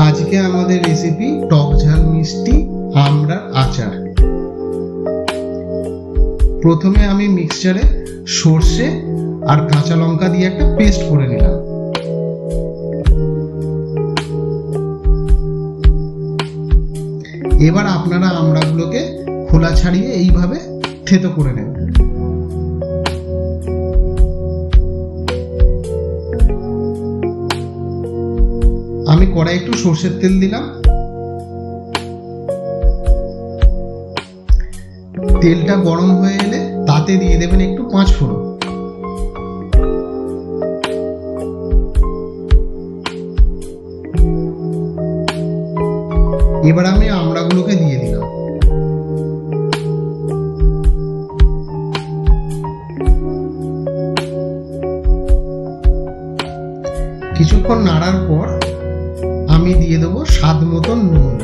আজকে আমাদের রেসিপি টক ঝাল মিষ্টি আমড়ার আচার। প্রথমে আমি মিক্সচারে সর্ষে আর কাঁচা লঙ্কা দিয়ে একটা পেস্ট করে নিলাম। এবার আপনারা আমড়াগুলোকে খোলা ছাড়িয়ে এইভাবে থেতো করে নেবেন। আমি কড়াই একটু সর্ষের তেল দিলাম। তেলটা গরম হয়ে এলে তাতে দিয়ে দেবেন একটু পাঁচ ফোড়ন। এবার আমি আমড়াগুলোকে দিয়ে দিলাম। কিছুক্ষণ নাড়ার পর আমি দিয়ে দেবো স্বাদ মতন নুন।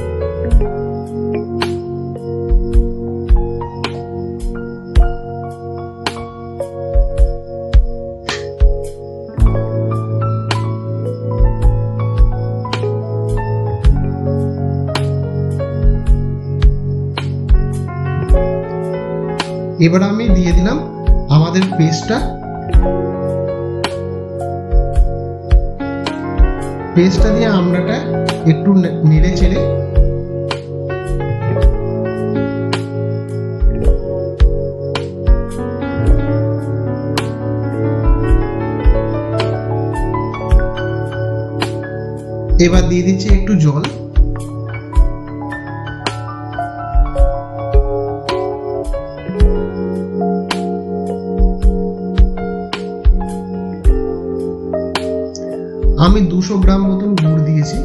এবার আমি দিয়ে দিলাম আমাদের পেস্টটা দিয়ে আমড়াটা একটু নেড়ে চেড়ে এবার দিয়ে দিচ্ছি একটু জল। আমি 200 গ্রাম মতন গুড় দিয়েছি,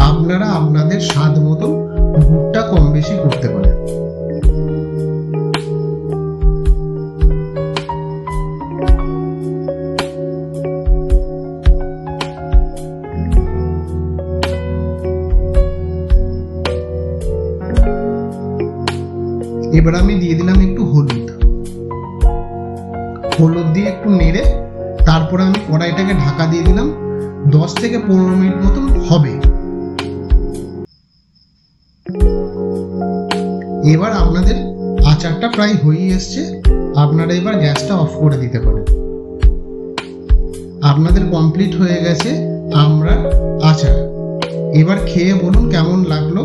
আপনারা আপনাদের স্বাদ মতন গুড়টা কম বেশি করতে পারেন। এবার আমি দিয়ে দিলাম একটু হলুদ দিয়ে একটু নেড়ে তারপরে আমি কড়াইটাকে ঢাকা দিয়ে দিলাম। 10 থেকে 15 মিনিট মতন হবে। এবার আপনাদের আচারটা প্রায় হয়ে এসছে, আপনারা এবার গ্যাসটা অফ করে দিতে পারেন। আপনাদের কমপ্লিট হয়ে গেছে আমড়ার আচার। এবার খেয়ে বলুন কেমন লাগলো।